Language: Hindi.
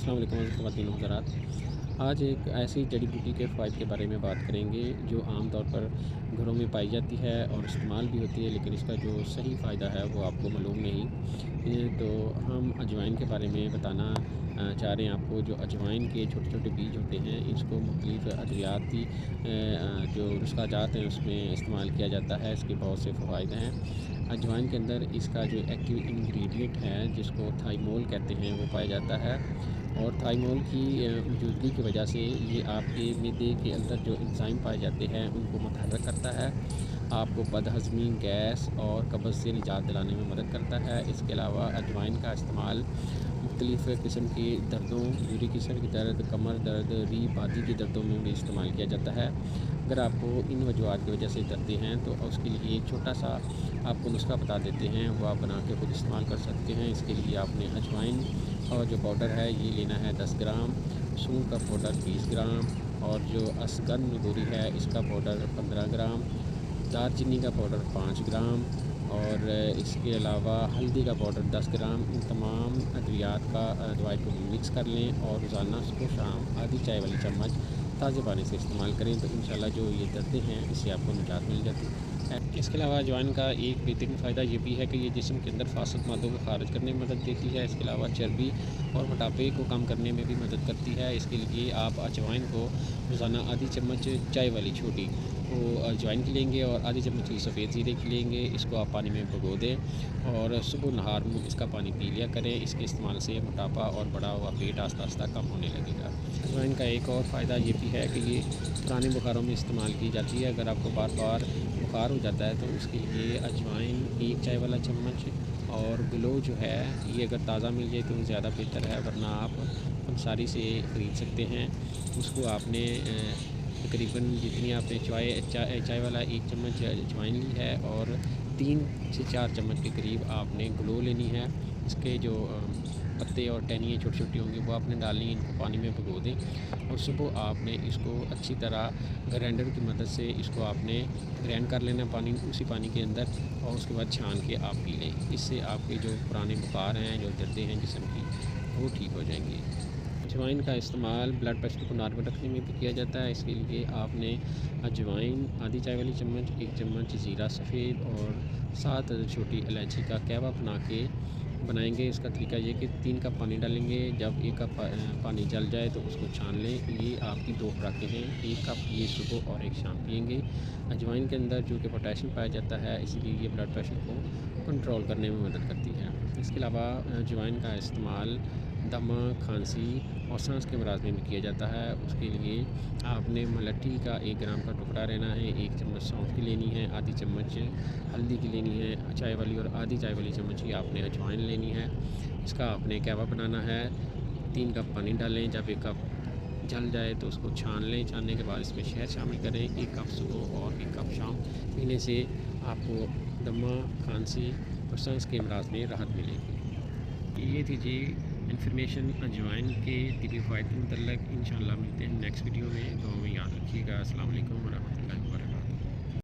अस्सलाम वालेकुम ख़वातीन हज़रात। आज एक ऐसी जड़ी बूटी के फ़वाइद के बारे में बात करेंगे जो आम तौर पर घरों में पाई जाती है और इस्तेमाल भी होती है, लेकिन इसका जो सही फ़ायदा है वो आपको मालूम नहीं। तो हम अजवाइन के बारे में बताना चाह रहे हैं आपको। जो अजवाइन के छोटे-छोटे बीज होते हैं, इसको मुख्तलिफ़ अद्वियाती जो नुस्ख़ा जात हैं उसमें इस्तेमाल किया जाता है। इसके बहुत से फ़वाइद हैं। अजवाइन के अंदर इसका जो एक्टिव इंग्रेडिएंट है जिसको थाइमोल कहते हैं वो पाया जाता है, और थाइमोल की मौजूदगी की वजह से ये आपके मैदे के अंदर जो एंजाइम पाए जाते हैं उनको मुतहर्रिक करता है। आपको बदहज़मी, गैस और कब्ज़ से निजात दिलाने में मदद करता है। इसके अलावा अजवाइन का इस्तेमाल मुख्तलिफ़ किस्म के दर्दों, यूरिक एसिड की दर्द, कमर दर्द, रीढ़ बादी के दर्दों में भी इस्तेमाल किया जाता है। अगर आपको इन वजूहात की वजह से दर्द हैं तो उसके लिए एक छोटा सा आपको नुस्ख़ा बता देते हैं, वो आप बना के खुद इस्तेमाल कर सकते हैं। इसके लिए आपने अजवाइन और जो पाउडर है ये लेना है 10 ग्राम, सूंठ का पाउडर 20 ग्राम, और जो असगन अंगूरी है इसका पाउडर 15 ग्राम, दालचीनी का पाउडर 5 ग्राम, और इसके अलावा हल्दी का पाउडर 10 ग्राम। इन तमाम अद्वियात का दवाई को मिक्स कर लें और रोज़ाना सुबह शाम आधी चाय वाली चम्मच ताज़े पानी से इस्तेमाल करें तो इंशाल्लाह जो ये दर्दें हैं इससे आपको निजात मिल जाती है। इसके अलावा अजवाइन का एक बेहतरीन फ़ायदा ये भी है कि ये जिस्म के अंदर फासद मादों को खारिज करने में मदद देती है। इसके अलावा चर्बी और मोटापे को कम करने में भी मदद करती है। इसके लिए आप अजवाइन को रोज़ाना आधी चम्मच चाय वाली छोटी वो अजवाइन की लेंगे और आधी चम्मच की सफ़ेद ज़ीरे की लेंगे। इसको आप पानी में भिगो दें और सुबह नहार में इसका पानी पी लिया करें। इसके इस्तेमाल से मोटापा और बढ़ा हुआ पेट आस्ता आस्ता कम होने लगेगा। अजवाइन का एक और फ़ायदा ये भी है कि ये पुराने बुखारों में इस्तेमाल की जाती है। अगर आपको बार बार बुखार हो जाता है तो उसके लिए अजवाइन एक चाय वाला चम्मच, और ग्लो जो है ये अगर ताज़ा मिल जाए तो ज़्यादा बेहतर है, वरना आप पंसारी से ख़रीद सकते हैं। उसको आपने तकरीबन जितनी आपने चाय वाला एक चम्मच अजवाइन ली है और 3 से 4 चम्मच के करीब आपने ग्लो लेनी है। इसके जो पत्ते और टहनियाँ छोटी-छोटी होंगी वो आपने डालनी है। इनको पानी में भिगो दें और सुबह आपने इसको अच्छी तरह ग्राइंडर की मदद से इसको आपने ग्राइंड कर लेना उसी पानी के अंदर, और उसके बाद छान के आप पी लें। इससे आपके जो पुराने बुखार हैं, जो दर्दें हैं जिस्म की, वो ठीक हो जाएंगी। अजवाइन का इस्तेमाल ब्लड प्रेशर को नॉर्मल रखने में भी किया जाता है। इसके लिए आपने अजवाइन आधी चाय वाली चम्मच, 1 चम्मच ज़ीरा सफ़ेद और 7 छोटी इलायची का कहवा बना के बनाएंगे। इसका तरीका ये कि 3 कप पानी डालेंगे। जब 1 कप पानी जल जाए तो उसको छान लें। ये आपकी 2 खुराकें हैं। 1 कप ये सुबह और 1 शाम पिएंगे। अजवाइन के अंदर जो कि पोटेशियम पाया जाता है, इसीलिए ये ब्लड प्रेशर को कंट्रोल करने में मदद करती है। इसके अलावा अजवाइन का इस्तेमाल दमा, खांसी और सांस के अमराज में भी किया जाता है। उसके लिए आपने मलट्ठी का 1 ग्राम का टुकड़ा लेना है, 1 चम्मच सौंफ की लेनी है, आधी चम्मच हल्दी की लेनी है चाय वाली, और आधी चाय वाली चम्मच ही आपने अजवाइन लेनी है। इसका आपने कहवा बनाना है। 3 कप पानी डालें। जब 1 कप जल जाए तो उसको छान लें। छानने के बाद इसमें शहद शामिल करें। 1 कप सुबह और 1 कप शाम पीने से आपको दमा, खांसी और सांस के अमराज में राहत मिलेगी। ये थी जी इन्फॉर्मेशन अजवाइन के तिबी फ़ायदे के मतलब। इंशाल्लाह मिलते हैं नेक्स्ट वीडियो में। दुआ में याद रखिएगा। अस्सलाम वालेकुम वरहमतुल्लाहि वबरकातुहू।